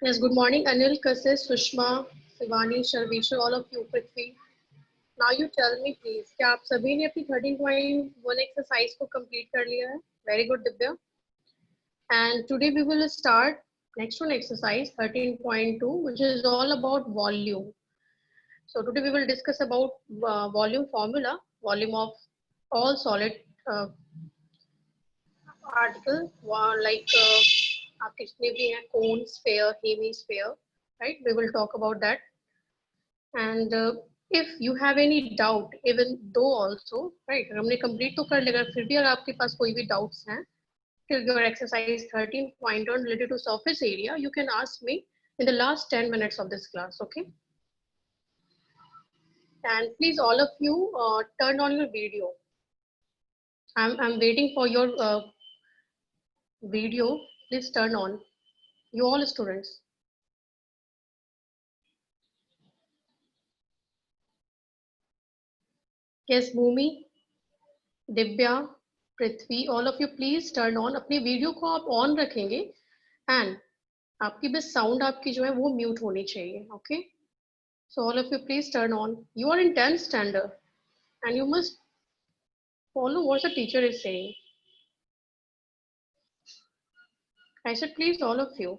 Yes, good morning, Anil, Kassis, Sushma, Shivani, Sharvisha, all of you, Prithvi. Now you tell me please, क्या आप सभी ने अपनी 13.1 exercise को complete कर लिया है? Very good, Divya. And today we will start next one exercise 13.2, which is all about volume. So today we will discuss about volume formula, volume of all solid article, like आपके जितने भी हैं, cone, sphere, hemisphere, right? We will talk about that. And if you have any doubt, even though also, right, हमने complete तो कर लेगा, फिर भी अगर आपके पास कोई भी doubts हैं till your exercise 13.1 related to surface area, you can ask me in the last 10 minutes of this class, okay? And please, all of you, turn on your video. I'm waiting for your video. Please turn on. You all students. Yes, Bhumi, Divya, Prithvi, all of you please turn on. अपनी video को आप on रखेंगे and आपकी बस sound आपकी जो है वो म्यूट होनी चाहिए, okay? So all of you please turn on. You are in 10th standard and you must follow what the teacher is saying. I said please all of you.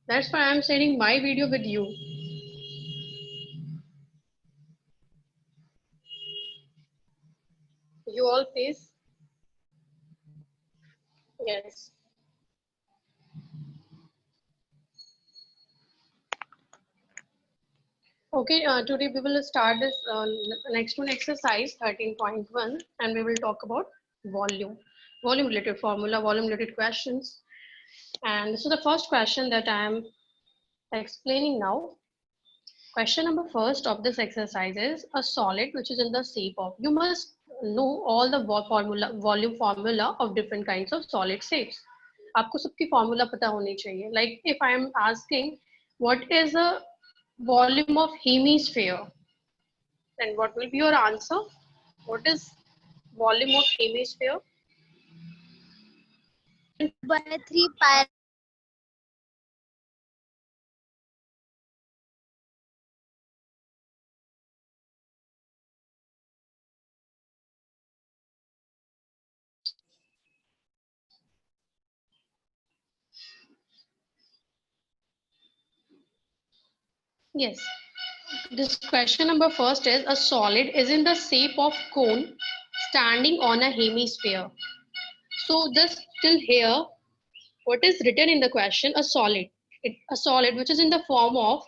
That's why I'm sharing my video with you. You all please. Yes. Okay, today we will start this next one exercise 13.1 and we will talk about volume. Volume related formula, volume related questions. And this is the first question that I am explaining now. Question number first of this exercise is a solid which is in the shape of, you must know all the volume formula of different kinds of solid shapes. आपको सबकी formula पता होनी चाहिए. Like if I am asking what is a volume of hemisphere, then what will be your answer? What is volume of hemisphere? By 3 pi. Yes. This question number first is a solid is in the shape of cone standing on a hemisphere. So this till here, what is written in the question? A solid. A solid which is in the form of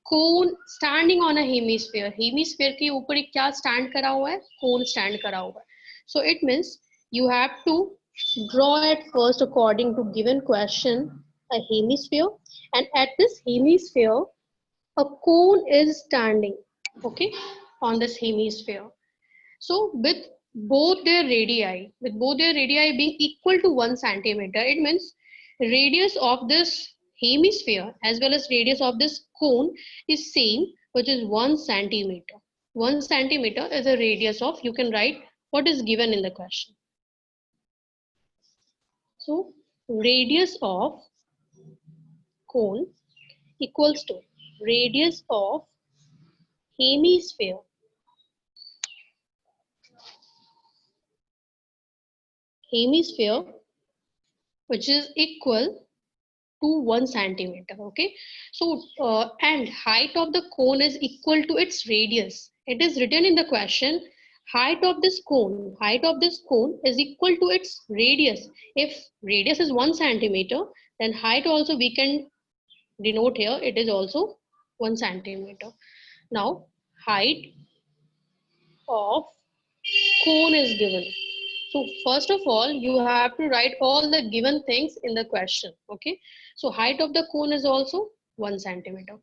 cone standing on a hemisphere. Hemisphere के ऊपर एक क्या stand करा हुआ है? Cone stand करा हुआ है. So it means you have to draw it first according to given question a hemisphere, and at this hemisphere a cone is standing, okay, on this hemisphere. So with both their radii being equal to 1 centimeter, it means radius of this hemisphere as well as radius of this cone is same, which is 1 centimeter. 1 centimeter is a radius of, you can write what is given in the question. So radius of cone equals to radius of hemisphere which is equal to 1 centimeter, okay? So and height of the cone is equal to its radius. It is written in the question, height of this cone is equal to its radius. If radius is 1 centimeter, then height also we can denote here, it is also 1 centimeter. Now height of cone is given. So first of all, you have to write all the given things in the question, okay? So height of the cone is also 1 centimeter.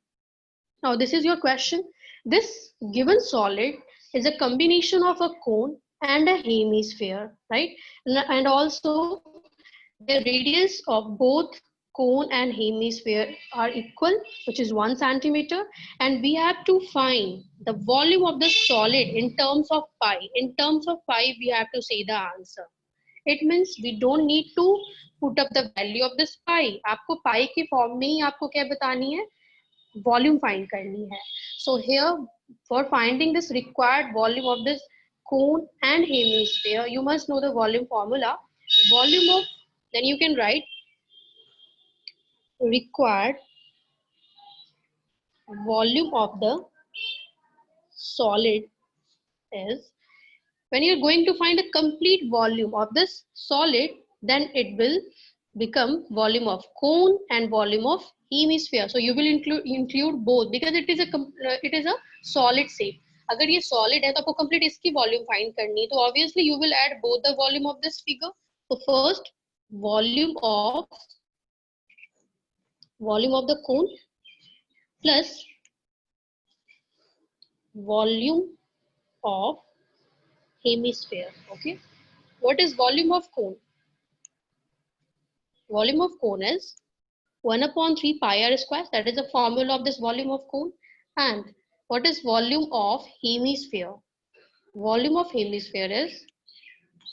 Now this is your question. This given solid is a combination of a cone and a hemisphere, right? And also the radius of both cone and hemisphere are equal, which is 1 centimeter, and we have to find the volume of the solid in terms of pi. In terms of pi, we have to say the answer. It means we don't need to put up the value of this pi. आपको pi के form में ही आपको क्या बतानी है, volume find करनी है. So here for finding this required volume of this cone and hemisphere, you must know the volume formula. Volume of, then you can write required volume of the solid is, when you're going to find a complete volume of this solid, then it will become volume of cone and volume of hemisphere. So you will include both because it is a solid shape. अगर ये solid है तो आपको complete इसकी volume find करनी है, तो obviously you will add both the volume of this figure. So first volume of the cone plus volume of hemisphere. Okay, what is volume of cone? Volume of cone is 1/3 pi r square. That is the formula of this volume of cone. And what is volume of hemisphere? Volume of hemisphere is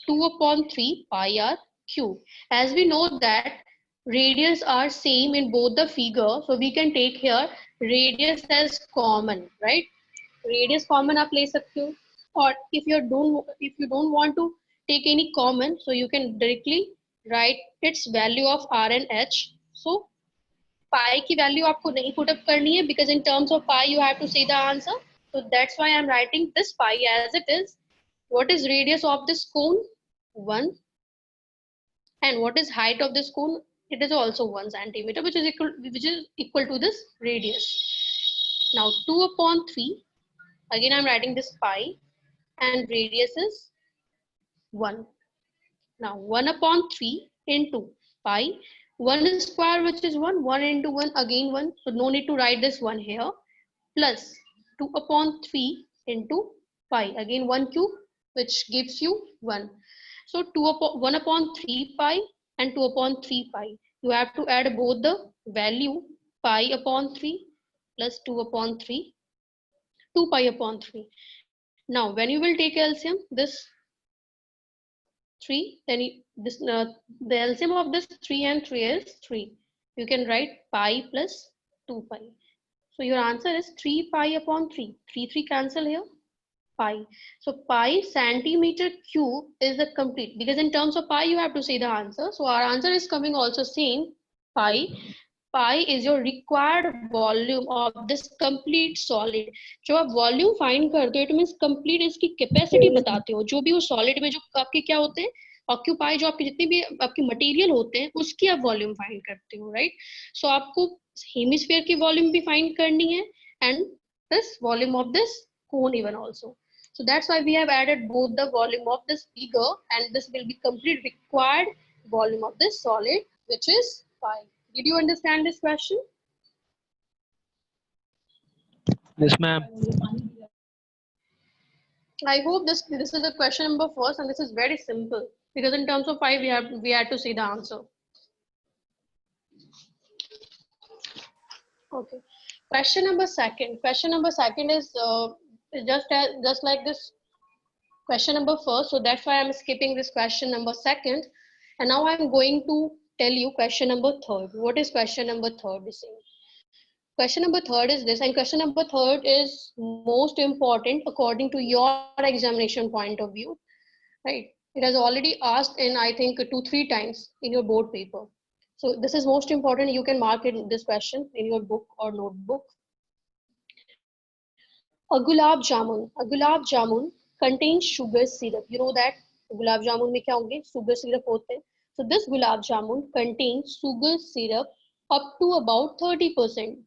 2/3 pi r cube. As we know that radius are same in both the figure, so we can take here radius as common, right? Radius common आप ले सकते हो. Or if you don't want to take any common, so you can directly write its value of r and h. So pi की value आपको नहीं put up करनी है because in terms of pi you have to say the answer. So that's why I'm writing this pi as it is. What is radius of this cone? 1. And what is height of this cone? It is also 1 centimeter, which is equal to this radius. Now 2/3. Again I'm writing this pi and radius is 1. Now 1/3 into pi, 1 square which is 1, 1 into 1 again 1, so no need to write this 1 here, plus 2/3 into pi, again 1 cube which gives you 1. So 1/3 pi and 2/3 pi, you have to add both the value, pi upon 3 plus 2/3, 2 pi upon 3. Now when you will take LCM, this 3, then the LCM of this 3 and 3 is 3. You can write pi plus 2 pi. So your answer is 3 pi upon 3. 3 cancel here, pi. So pi centimeter cube is the complete, because in terms of pi you have to say the answer. So our answer is coming also same, pi. Pi is your required volume of this complete solid. जो आप volume find करते हो, it means complete इसकी capacity बताते हो, जो भी वो सॉलिड में जो आपके क्या होते हैं, ऑक्यूपाई, जो आपके जितने भी आपके मटेरियल होते हैं उसकी आप वॉल्यूम फाइंड करते हो, राइट? सो आपको हेमिस्फीयर की वॉल्यूम भी फाइंड करनी है and this volume of this cone even also. So that's why we have added both the volume of this figure, and this will be complete required volume of this solid, which is pi. Did you understand this question? Yes, ma'am. I hope this is the question number first, and this is very simple because in terms of pi we had to see the answer. Okay. Question number second. Question number second is just like this question number first, so that's why I'm skipping this question number second, and now I'm going to tell you question number third. What is question number third is saying? Question number third is this, and question number third is most important according to your examination point of view, right? It has already asked in I think 2-3 times in your board paper. So this is most important. You can mark it, this question, in your book or notebook. A gulab jamun contains sugar syrup. You know that gulab jamun में क्या होंगे, sugar syrup होते हैं. So this gulab jamun contains sugar syrup up to about 30%.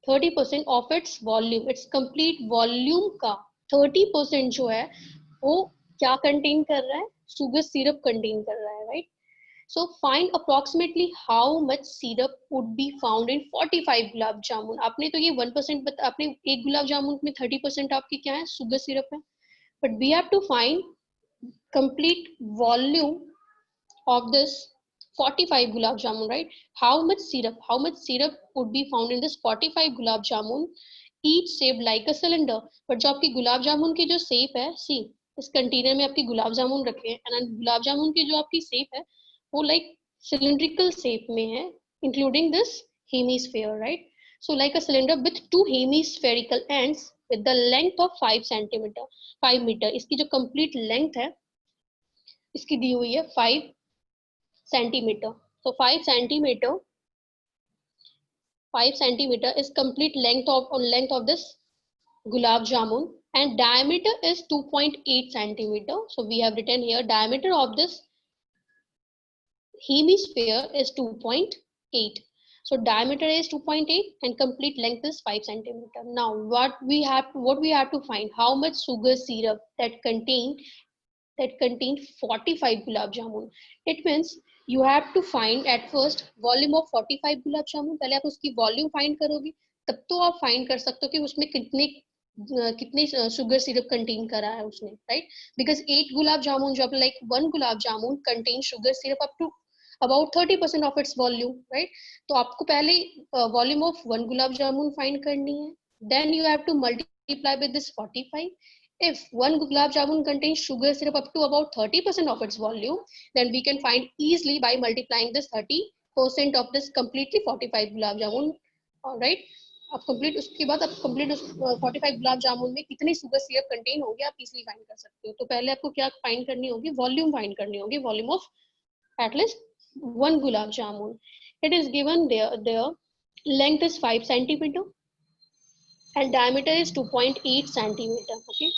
30% of its volume, its complete volume का 30% जो है वो क्या contain कर रहा है, sugar syrup contain कर रहा है, right? So find approximately how much syrup would be found in 45 gulab jamun. आपने तो ये 1% आपने एक गुलाब जामुन में 30% आपकी क्या है, sugar syrup है, but we have to find complete volume of this 45 gulab jamun, right? How much syrup would be found in this 45 gulab jamun, each shaped like a cylinder. But जो आपकी गुलाब जामुन की जो shape है, see, इस container में आपकी गुलाब जामुन रखे हैं एंड गुलाब जामुन की जो आपकी शेप है वो लाइक cylindrical shape में है, including this hemisphere, right? So like a cylinder with two hemispherical ends with the length of 5 centimeter, 5 meter. इसकी जो complete length है इसकी दी हुई है 5 centimeter. So 5 centimeter, 5 centimeter is complete length of this gulab jamun, and diameter is 2.8 centimeter. So we have written here diameter of this hemisphere is 2.8. So diameter is 2.8 and complete length is 5 centimeter. Now what we have to find, how much sugar syrup that contained 45 gulab jamun. It means you have to find at first volume of 45 gulab jamun. पहले आप उसकी volume find करोगे, तब तो आप find कर सकते हो कि उसमें कितने sugar syrup contain करा है उसने, right? Because 8 gulab jamun, जो like 1 gulab jamun contains sugar syrup up to about 30% of its volume, right? तो आपको पहले volume of 1 gulab jamun find करनी है. Then you have to multiply with this 45. If 1 gulab jamun contains sugar syrup up to about 30% of its volume, then we can find easily by multiplying this 30% of this completely 45 gulab jamun. Alright, आप complete उसके बाद आप complete उस 45 गुलाब जामुन में कितनी sugar syrup contain होगी आप easily find कर सकते हो. तो पहले आपको क्या फाइंड करनी होगी, वॉल्यूम फाइंड करनी होगी, volume of at least 1 gulab jamun. It is given there length is 5 centimeter and diameter is 2.8 centimeter. Okay,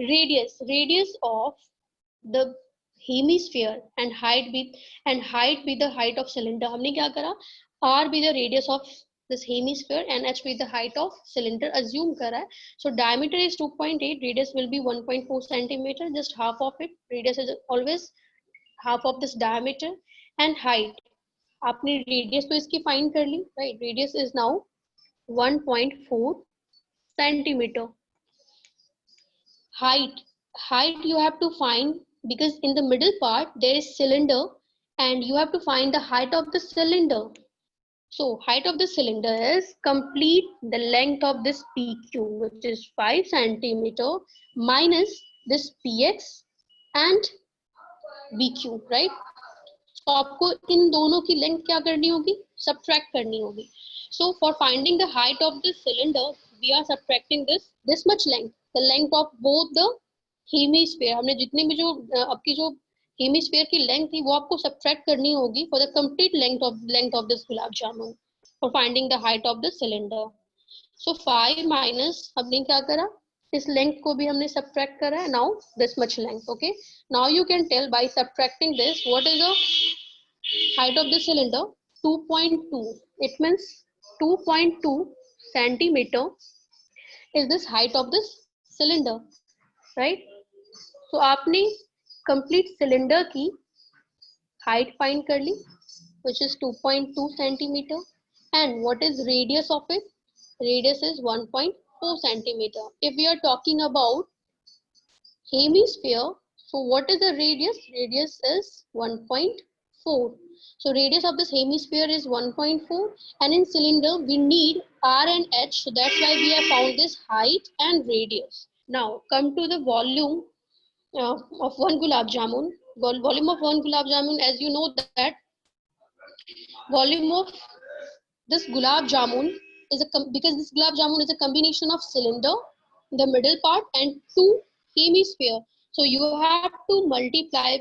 radius of the hemisphere and height be the height of cylinder. हमने क्या करा, r be the radius of this hemisphere and h be the height of cylinder assume करा है. So diameter is 2.8, radius will be 1.4 centimeter, just half of it. Radius is always half of this diameter. And height, आपने radius तो इसकी find कर ली, right? Radius is now 1.4 centimeter. Height you have to find, because in the middle part there is cylinder and you have to find the height of the cylinder. So height of the cylinder is complete the length of this PQ, which is 5 centimeter minus this PX and BQ, right? So आपको इन दोनों की length क्या करनी होगी, subtract करनी होगी. So for finding the height of this cylinder, we are subtracting this much length, the length of both the hemisphere. हमने जितने भी जो आपकी जो hemisphere की length थी वो आपको subtract करनी होगी for the complete length of this gulab jamun for finding the height of the cylinder. So 5 minus हमने क्या करा, इस length को भी हमने subtract करा है. Now this much length. Okay, now you can tell by subtracting this what is the height of the cylinder. 2.2. It means 2.2 centimeter is this height of this cylinder, right? So आपने complete cylinder की height find कर ली, which is 2.2 centimeter. And what is radius of it? Radius is 1.4 centimeter. If we are talking about hemisphere, so what is the radius? Radius is 1.4. So radius of this hemisphere is 1.4, and in cylinder we need R and H, so that's why we have found this height and radius. Now come to the volume of 1 gulab jamun. Volume of 1 gulab jamun, as you know that volume of this gulab jamun is because this gulab jamun is a combination of cylinder, the middle part, and two hemisphere. So you have to multiply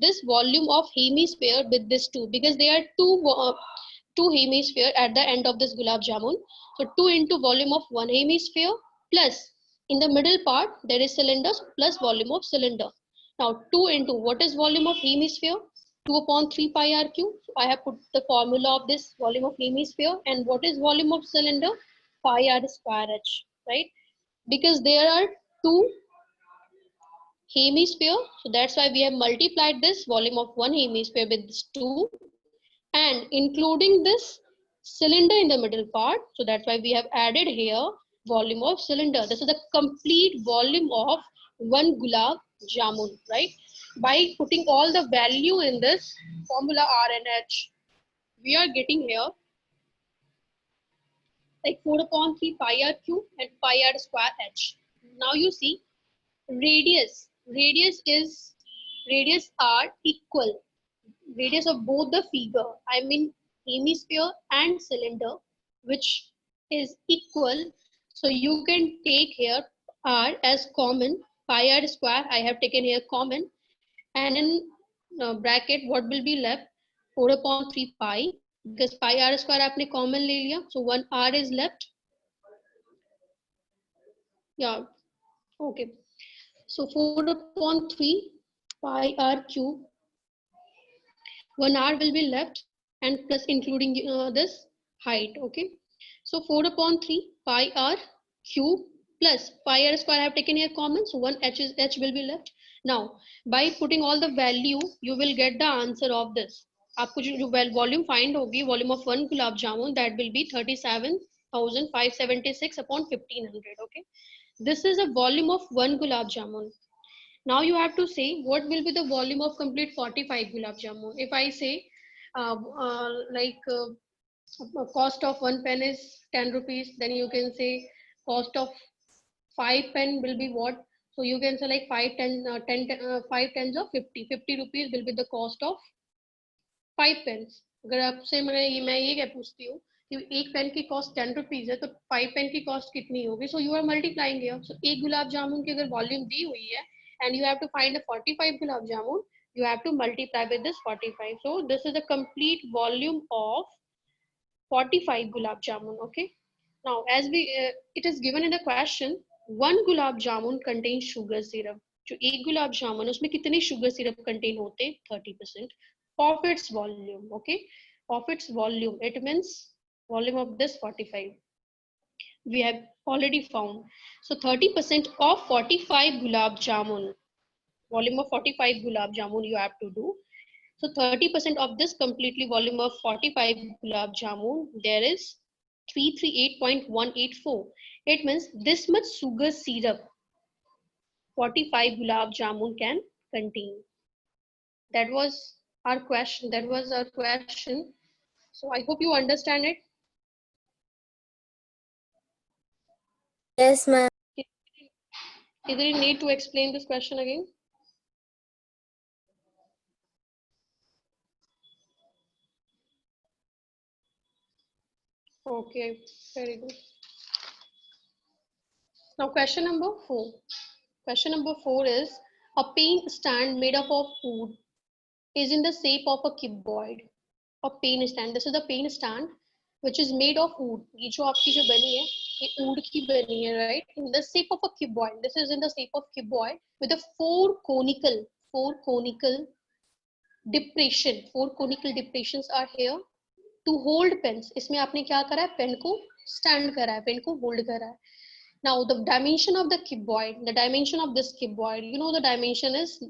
this volume of hemisphere with this two, because there are two hemisphere at the end of this gulab jamun. So 2 into volume of one hemisphere plus in the middle part there is cylinders plus volume of cylinder. Now 2 into what is volume of hemisphere? 2 upon 3 pi r cube. So I have put the formula of this volume of hemisphere, and what is volume of cylinder? Pi r square h, right? Because there are two hemisphere, so that's why we have multiplied this volume of one hemisphere with this 2, and including this cylinder in the middle part, so that's why we have added here volume of cylinder. This is the complete volume of one gulab jamun, right? By putting all the value in this formula R and H, we are getting here like 4 upon 3 pi r cube and pi r square h. Now you see radius radius are equal. Radius of both the figure, I mean hemisphere and cylinder, which is equal. So you can take here r as common, pi r square. I have taken here common, and in bracket what will be left? 4/3 pi, because pi r square आपने common ले लिया, so 1 r is left. Yeah, okay. So 4/3 pi r cube, 1 r will be left, and plus including this height. Okay, so 4/3 pi r cube plus pi r square I have taken here common, so 1 h will be left. Now by putting all the value you will get the answer of this. आपको जो volume find होगी, volume of 1 gulab jamun, that will be 37,576/1500. Okay, this is a volume of 1 gulab jamun. Now you have to say what will be the volume of complete 45 gulab jamun. If I say cost of 1 pen is 10 rupees, then you can say cost of 5 pen will be what? So you can say like 5 tens of 50 rupees will be the cost of 5 pens. अगर आपसे मैं ये क्या पूछती हूँ कि एक pen की कॉस्ट 10 रुपीज है, तो 5 पेन की कॉस्ट कितनी होगी? So you are multiplying here. So एक गुलाब जामुन की अगर वॉल्यूम दी हुई है and you have to find a 45 gulab jamun, you have to multiply with this 45. So this is the complete volume of 45 gulab jamun. Okay, now as we it is given in the question, 1 gulab jamun contains sugar syrup. जो एक गुलाब जामुन उसमें कितने sugar syrup contain होते? 30% of its volume. Okay, of its volume, it means volume of this 45 we have already found. So 30% of 45 gulab jamun, volume of 45 gulab jamun you have to do. So 30% of this completely volume of 45 gulab jamun, there is 338.184. It means this much sugar syrup 45 gulab jamun can contain. That was our question. So I hope you understand it. Yes, ma'am. Is there a need to explain this question again? Okay, very good. Now question number 4. Question number 4 is, a pen stand made up of wood is in the shape of a cuboid. A pen stand. This is the pen stand which is made of wood. ये जो आपकी जो बनी है, ये wood की बनी है, right? In the shape of a cuboid. This is in the shape of cuboid with the four conical depression. Four conical depressions are here to hold pens. इसमें आपने क्या करा है? पेन को stand करा है, पेन को hold करा है. Now the dimension of the cuboid, the dimension of this cuboid, you know the dimension is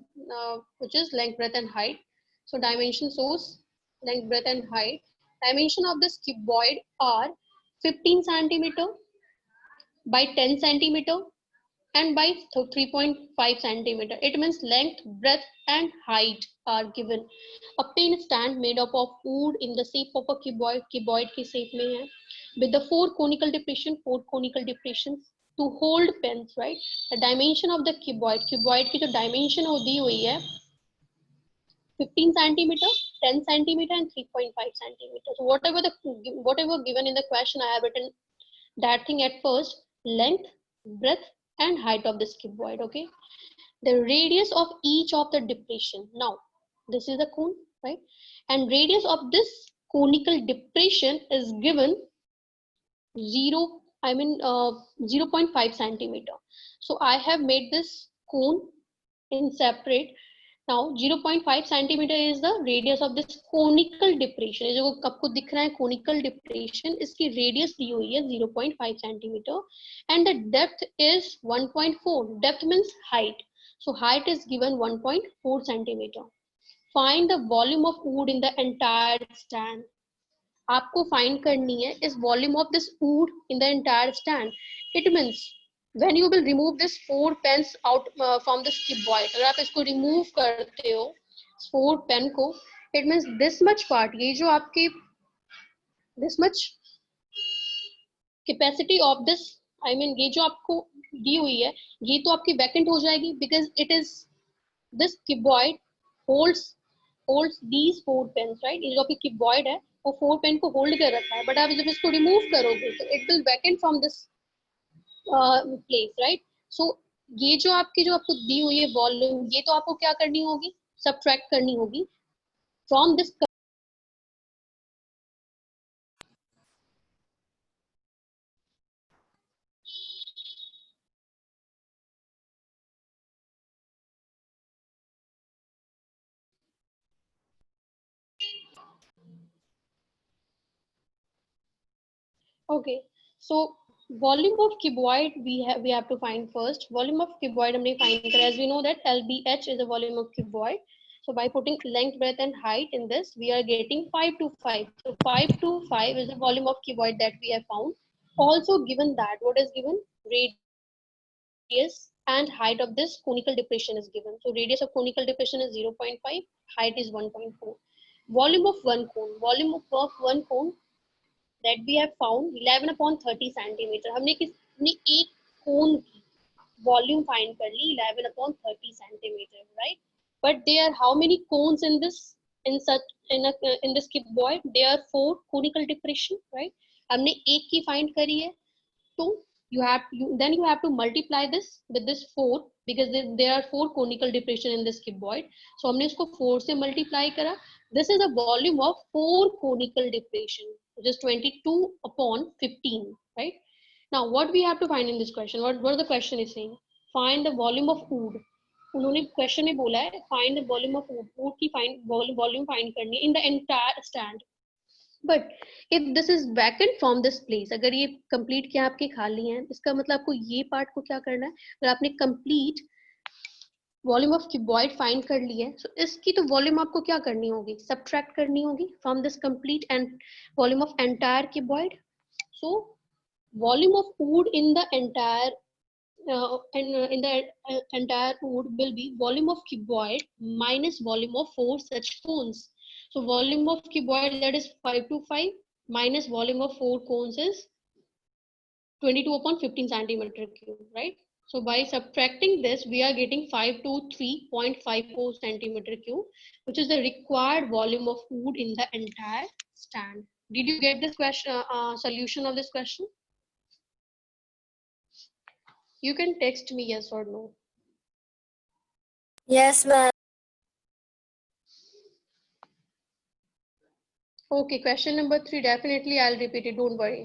which is length, breadth and height. So dimension shows length, breadth and height. Dimension of this cuboid are 15 centimeter by 10 centimeter and by 3.5 centimeter. It means length, breadth and height are given. A pen stand made up of wood in the shape of a cuboid, cuboid की shape में है, with the four conical depressions to hold pens, right? The dimension of the cuboid की जो dimension वो दी हुई है 15 centimeter, 10 centimeter and 3.5 centimeter. So whatever given in the question, I have written that thing at first: length, breadth and height of this cuboid. Okay, the radius of each of the depression. Now this is the cone, right? And radius of this conical depression is given 0.5 centimeter. So I have made this cone in separate. Now 0.5 centimeter is the radius of this conical depression. ये जो आपको दिख रहा है conical depression, इसकी radius दी हुई है 0.5 centimeter and the depth is 1.4. Depth means height. So height is given 1.4 centimeter. Find the volume of wood in the entire stand. आपको find करनी है is volume of this wood in the entire stand. It means when you will remove this 4 pens out from this cuboid, अगर आप इसको remove करते हो 4 pen को, it means this much part, ये जो आपके this much capacity of this I mean ये जो आपको दी हुई है ये तो आपकी वैकेंट हो जाएगी, because it is this cuboid holds holds these 4 pens, right. ये जो आपकी cuboid है वो 4 पेन को होल्ड कर रखा है, बट आप जब इसको रिमूव करोगे तो it will vacant from this place, right. So ये जो आपको दी हुई है वॉल्यूम, ये तो आपको क्या करनी होगी, सबट्रैक्ट करनी होगी from this. Okay, so volume of cuboid we have to find first. Volume of cuboid हमने find करा, as we know that LBH is the volume of cuboid. So by putting length, breadth, and height in this, we are getting 5 to 5. So 5 to 5 is the volume of cuboid that we have found. Also given that, what is given? Radius and height of this conical depression is given. So radius of conical depression is 0.5, height is 1.4. Volume of one cone. Volume of one cone that we have found 11/30 centimeter. हमने एक कोन की volume find कर ली 11/30 centimeter, right? But there are how many cones in this, in this cuboid? There are 4 conical depression, right? हमने एक की find करी है, तो you have to multiply this with this 4, because there are 4 conical depression in this cuboid. So हमने इसको 4 से multiply करा. This is a volume of 4 conical depression, which is 22/15, right? Now what we have to find in this question, what the question is saying? Find the volume of wood. उन्होंने question में बोला है find the volume of would की volume find करनी है in the entire stand. But if this is vacant from this place, अगर ये complete क्या आपके खाली हैं, इसका मतलब आपको ये पार्ट को क्या करना है, अगर आपने complete volume of cuboid find कर ली है, so इसकी तो वॉल्यूम आपको क्या करनी होगी, सबट्रैक्ट करनी होगी from this complete and volume of entire cuboid. So volume of would in the entire entire wood will be volume of cuboid minus volume of 4 such cones. So volume of cuboid, that is 5 to 5, minus volume of 4 cones is 22/15 centimeter cube, right? So by subtracting this, we are getting 5 to 3.54 centimeter cube, which is the required volume of wood in the entire stand. Did you get this question, solution of this question? You can text me yes or no. Yes, ma'am. Okay, question number 3, definitely I'll repeat it, don't worry.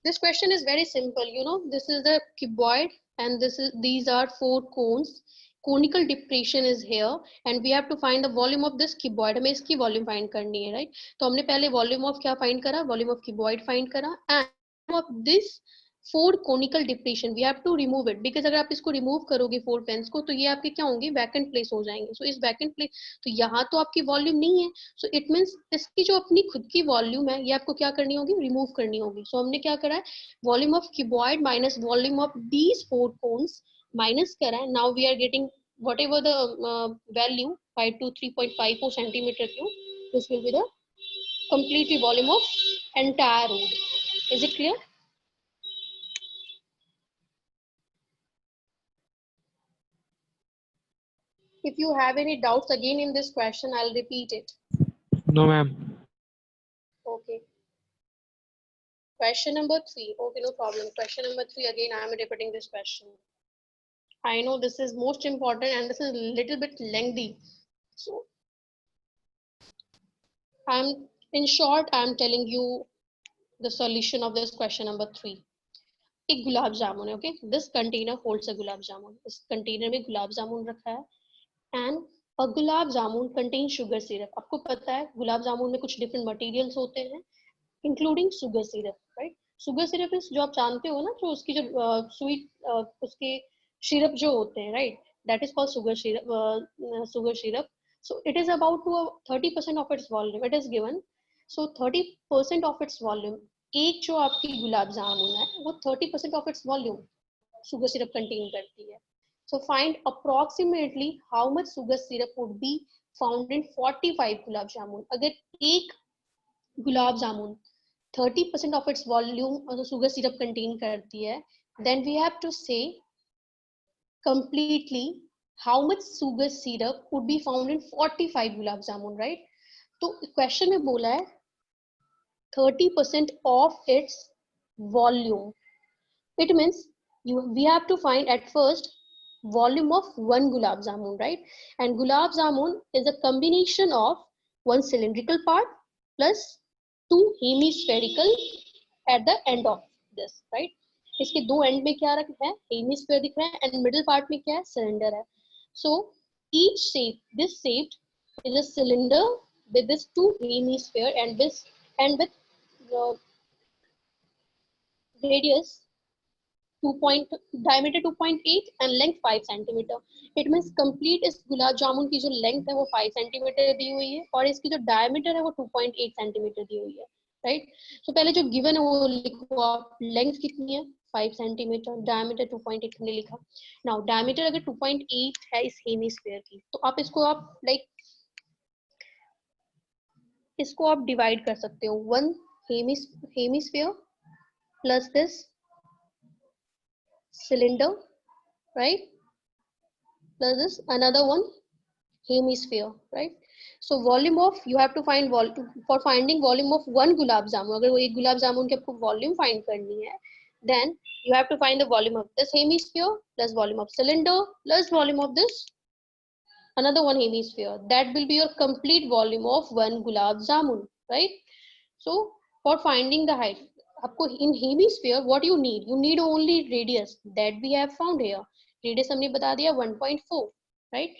This question is very simple, you know, this is the cuboid and these are 4 cones. Conical depression is here and we have to find the volume of this cuboid. हमें इसकी volume find करनी है, right? तो हमने पहले volume of क्या find करा, volume of cuboid find करा, and of this 4 conical depression we have to remove it, because अगर आप इसको remove करोगे 4 पेन्स को, तो ये आपके क्या होंगे, वैकेंट प्लेस हो जाएंगे. सो इस वैकेंट प्लेस, तो यहाँ तो आपकी वॉल्यूम नहीं है, सो इट मीन्स इसकी जो अपनी खुद की वॉल्यूम है ये आपको क्या करनी होगी, रिमूव करनी होगी. सो हमने क्या करा है, volume of cuboid minus volume of these 4 cones minus करा है. Now we are getting whatever the value 5 to 3.54 centimeter cube. This will be the completely volume of entire wood. Is it clear? If you have any doubts again in this question, I'll repeat it. No, ma'am. Okay. Question number 3. Okay, no problem. Question number 3, again, I am repeating this question. I know this is most important and this is a little bit lengthy. So, in short, I'm telling you the solution of this question number 3. एक गुलाब जामुन है, okay? This container holds a gulab jamun. इस container में गुलाब जामुन रखा है. And a gulab jamun contains sugar syrup. आपको पता है गुलाब जामुन में कुछ different materials होते हैं, including sugar syrup, right? Sugar syrup is जो आप जानते हो ना, जो उसकी जो sweet उसके syrup जो होते हैं, right? That is called sugar syrup. Sugar syrup. So it is about to 30% of its volume. It is given. So 30% of its volume. एक जो आपकी गुलाब जामुन है वो 30% of its volume sugar syrup contain करती है. So find approximately how much sugar syrup would be found in 45 gulab jamun. अगर एक गुलाब जामुन 30% of its volume sugar syrup contain करती है, then we have to say completely how much sugar syrup would be found in 45 gulab jamun, right? तो question में बोला है 30% of its volume. It means we have to find at first volume of one gulab jamun, right? And gulab jamun is a combination of one cylindrical part plus two hemispherical at the end of this, right? इसके दो and में क्या रखा है, hemisphere दिख रहा है, and middle part में क्या है, सिलेंडर है. So each shape, this shape is a cylinder with this two hemisphere and with radius 2 point diameter 2.8 and length 5 centimeter. It means complete इस गुलाब जामुन की जो लेंथ है वो 5 सेंटीमीटर दी हुई है और इसकी जो डायमीटर है वो 2.8 सेंटीमीटर दी हुई है, राइट? सो पहले जो गिवन है वो लिखो आप. लेंथ कितनी है, 5 सेंटीमीटर, डायमीटर 2.8 हमने लिखा. नाउ डायमीटर अगर 2.8 है इस हेमिस्फीयर की, तो आप इसको आप लाइक इसको आप डिवाइड कर सकते हो. One hemisphere plus this cylinder, right, plus this another one hemisphere, right? So volume of, you have to find for finding volume of one gulab jamun, अगर वो एक गुलाब जामुन की आपको volume find करनी है, then you have to find the volume of this hemisphere plus volume of cylinder plus volume of this another one hemisphere. That will be your complete volume of one gulab jamun, right? So for finding the height, आपको in hemisphere what you need only radius that we have found here. Radius हमने बता दिया 1.4, right?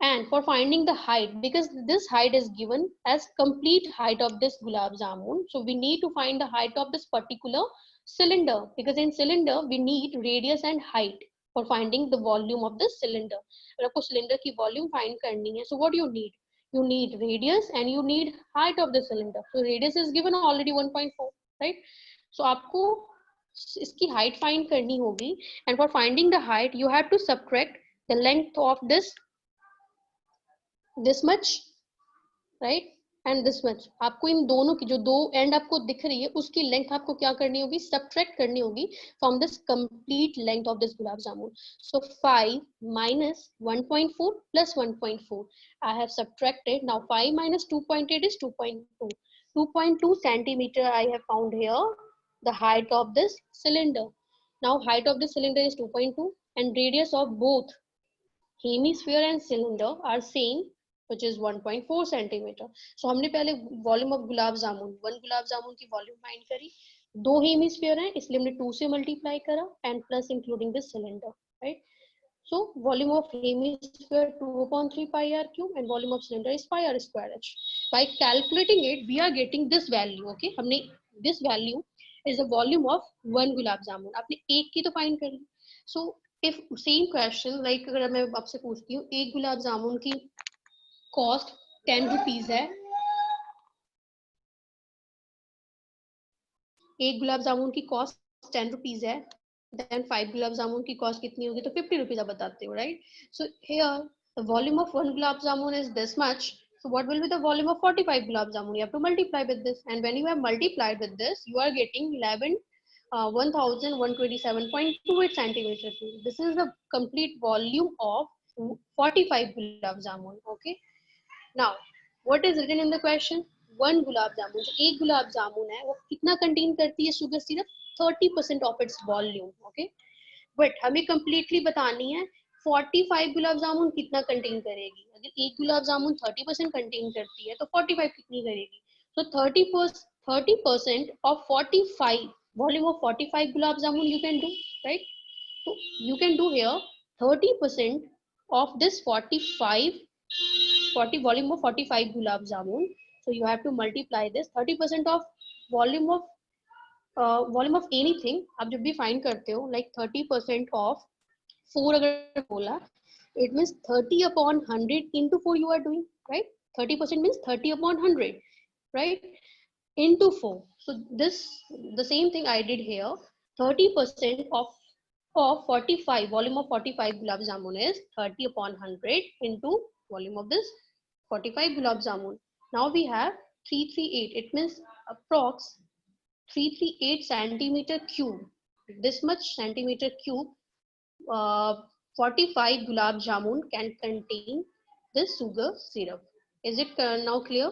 And for finding the height, because this height is given as complete height of this gulab jamun, so we need to find the height of this particular cylinder, because in cylinder we need radius and height for finding the volume of this cylinder. अगर आपको cylinder की volume find करनी है, so what you need radius and you need height of the cylinder. So radius is given already 1.4, right? So आपको इसकी height find करनी होगी, and for finding the height you have to subtract the length of this much, right, and this much. आपको इन दोनों की जो दो and आपको दिख रही है उसकी लेंथ आपको क्या करनी होगी, subtract करनी होगी from this complete length of this gulab jamun. So 5 minus 1.4 plus 1.4 I have subtracted. Now 5 minus 2.8 is 2.2. 2.2 centimeter I have found here the height of this cylinder. Now height of the cylinder is 2.2 and radius of both hemisphere and cylinder are same, which is 1.4 centimeter. So हमने पहले volume of gulab jamun, one gulab jamun की volume find करी, दो hemisphere हैं इसलिए हमने 2 से multiply करा and plus including this cylinder, right? So volume of hemisphere 2/3 pi r cube and volume of cylinder is pi r square h. By calculating it, we are getting this value. Okay, हमने this value is the volume of one gulab jamun. आपने एक की तो find कर ली. So if same question like अगर मैं आपसे पूछती हूँ एक गुलाब जामुन की cost 10 rupees है, एक गुलाब जामुन की cost 10 rupees है, then 5 gulab jamun की cost कितनी होगी, तो 50 rupees आप बताते हो, right? So here the volume of one gulab jamun is this much. So what will be the volume of 45 gulab jamun? You have to multiply with this, and when you have multiplied with this, you are getting 1127.28 centimeter cube. This is the complete volume of 45 gulab jamun. Okay. Now what is written in the question? One gulab jamun. जो एक गुलाब जामुन है वो कितना contain करती है sugar syrup? 30% of its volume. Okay. But हमें completely बतानी है 45 गुलाब जामुन कितना कंटेन करेगी. अगर एक गुलाब जामुन 30% कंटेन करती है तो 45 कितनी करेगी? So 30% of 45 volume of 45 gulab jamun you can do, right? So you can do here 30% of this 40 volume of 45 gulab jamun. So you have to multiply this 30% of volume of anything. आप जब भी find करते हो like 30% of 4 अगर बोला, it means 30 upon 100 into 4 you are doing, right? 30% means 30 upon 100, right? Into 4. So this the same thing I did here. 30% of 45 volume of 45 gulab jamun is 30 upon 100 into volume of this 45 gulab jamun. Now we have 338. It means approx 338 centimeter cube, this much centimeter cube, 45 gulab jamun can contain this sugar syrup. Is it now clear?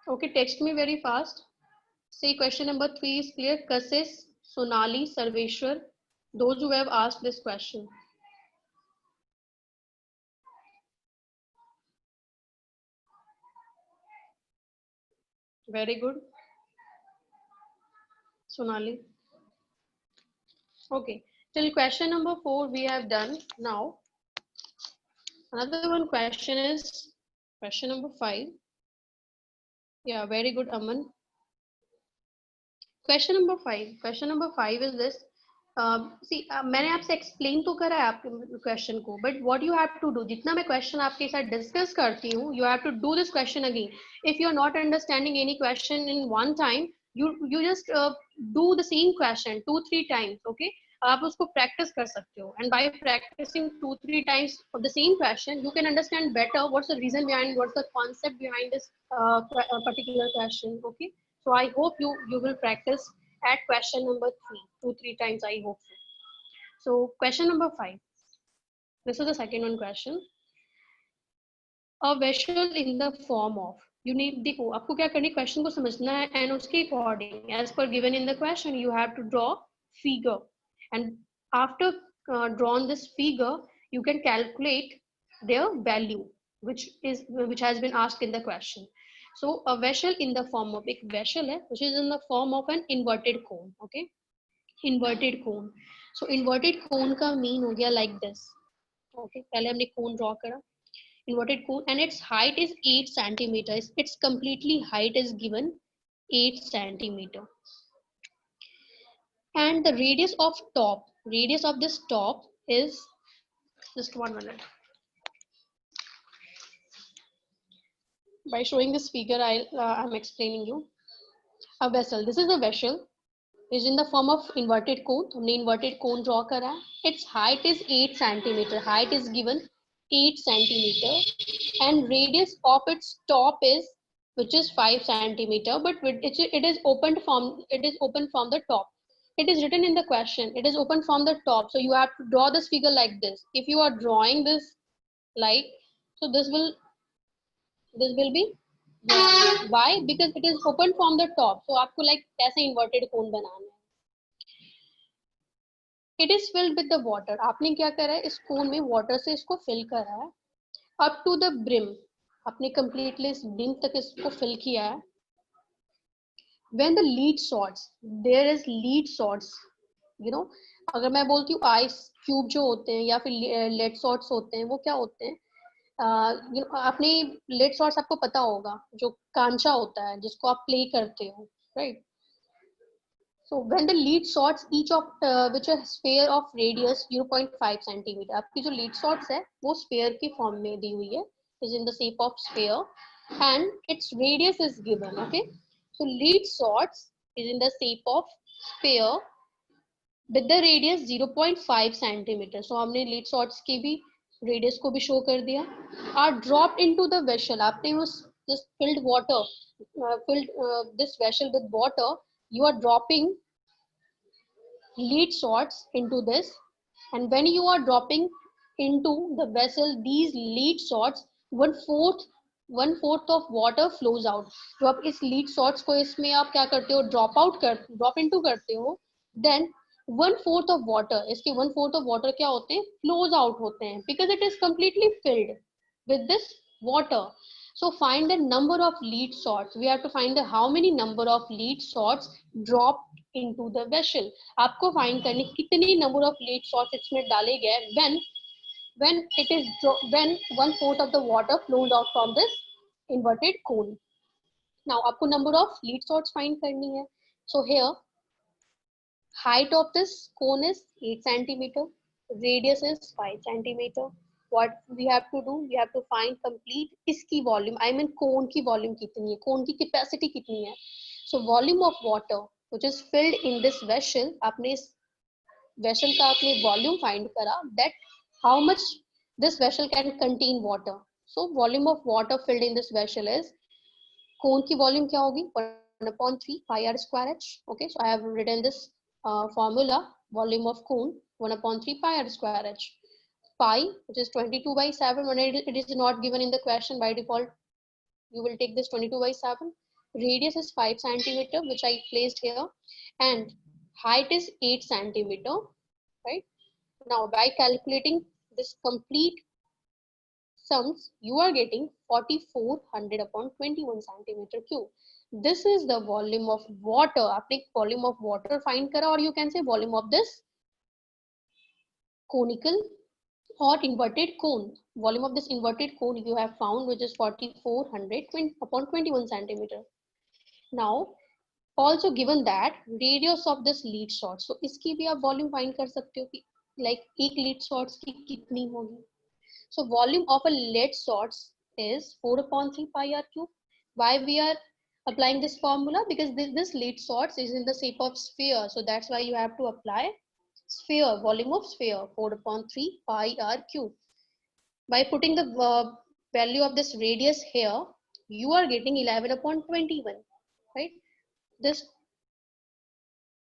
Okay, text me very fast. Say question number 3 is clear. Kassis, Sonali, Sarveshwar, those who have asked this question. Very good. Sonali. Okay, till question number 4 we have done. Now, another one question is question number 5. Yeah, very good, Aman. Question number 5. Question number 5 is this. मैंने आपसे explain तो करा है आपके question को, but what you have to do, जितना मैं question आपके साथ डिस्कस करती हूँ, you have to do this question again. If you are not understanding any question in one time, you just do the same question 2-3 times. Okay, आप उसको practice कर सकते हो, and by practicing 2-3 times of the same question you can understand better what's the reason behind, what's the concept behind this particular question. Okay, so I hope you will practice at question number 3 2-3 times. I hope so. So question number 5, this is the second one question. A vessel in the form of, you need, देखो आपको क्या करना है, question को समझना है and उसके according as per given in the question you have to draw figure, and after drawn this figure you can calculate their value which has been asked in the question. So a vessel in the form of, एक vessel है which is in the form of an inverted cone. Okay, inverted cone. So inverted cone का mean हो गया like this. Okay, पहले हमने cone draw करा, inverted cone, and its height is 8 centimeters. Its completely height is given 8 centimeter, and the radius of this top is, just 1 minute, by showing this figure I'm explaining you. A vessel, this is a vessel, is in the form of inverted cone. हमने inverted cone draw करा है. Its height is 8 centimeter. Height is given 8 centimeter, and radius of its top is, which is 5 centimeter, but it is opened from the top. It is written in the question, it is open from the top, so you have to draw this figure like this. If you are drawing this like so, this will be why, because it is open from the top. So आपको like ऐसे inverted cone बनाना है. It is filled with the water. आपने क्या करा है, इस कोन में water से इसको फिल करा है up to the brim. आपने completely इस brim तक इसको फिल किया है. When the lead sorts, there is lead sorts, you know, अगर मैं बोलती हूँ ice cube जो होते हैं या फिर lead sorts होते हैं, वो क्या होते हैं, आपने lead sorts आपको पता होगा, जो कांचा होता है जिसको आप play करते हो, right? So when the lead sorts, each of which a sphere of radius 0.5 centimeter, आपकी जो lead sorts है वो sphere की form में दी हुई है, is in the shape of sphere, and its radius is given. Okay, so lead sorts is in the shape of sphere with the radius 0.5 centimeter. So हमने lead sorts की भी radius को भी show कर दिया. Are dropped into the vessel. आपने उस just filled water, this vessel with water. You are dropping lead sorts into this, and when you are dropping into the vessel these lead sorts, one fourth of water flows out. तो आप इस lead sorts को इसमें आप क्या करते हो, drop into करते हो, then 1/4 of water, इसके 1/4 of water क्या होते हैं, flows out होते हैं, because it is completely filled with this water. So find the number of lead sorts. We have to find the how many number of lead sorts dropped into the vessel. आपको find करनी कितनी number of lead sorts इसमें डाले गए when 1/4 of the water flows out from this inverted cone. Now आपको number of lead sorts find करनी है. So here height of this cone is 8 centimeter, radius is 5 centimeter. What we have to do, we have to find complete इसकी volume, I mean cone की volume कितनी है, cone की capacity कितनी है. So volume of water which is filled in this vessel, आपने इस vessel का आपने volume find करा, that how much This vessel can contain water. So volume of water filled in this vessel is, cone की volume क्या होगी 1/3 pi r square h. Okay, so I have written this formula. Volume of cone 1/3 pi r square h. Pi, which is 22/7, when it is not given in the question by default, you will take this 22/7. Radius is 5 centimeter, which I placed here, and height is 8 centimeter, right? Now by calculating this complete sums, you are getting 4400 upon 21 centimeter cube. This is the volume of water. आपने volume of water find करा, or you can say volume of this conical or inverted cone. Volume of this inverted cone you have found, which is 4400 upon 21 centimeter. Now also given that radius of this lead shot, so इसकी भी आप volume find कर सकते हो कि like एक lead shots की कितनी होगी. So volume of a lead shots is 4/3 pi r cube. Why we are applying this formula? Because this lead shots is in the shape of sphere, so that's why you have to apply sphere, volume of sphere 4/3 pi r cube. By putting the value of this radius here, you are getting 11/21, right? This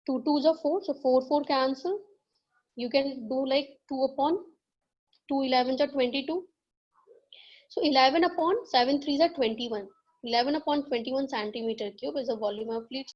2 2s are 4, so 4 cancel. You can do like 2/2 11s are 22. So 11 upon 7 3s are 21. 11 upon 21 centimeter cube is the volume of lead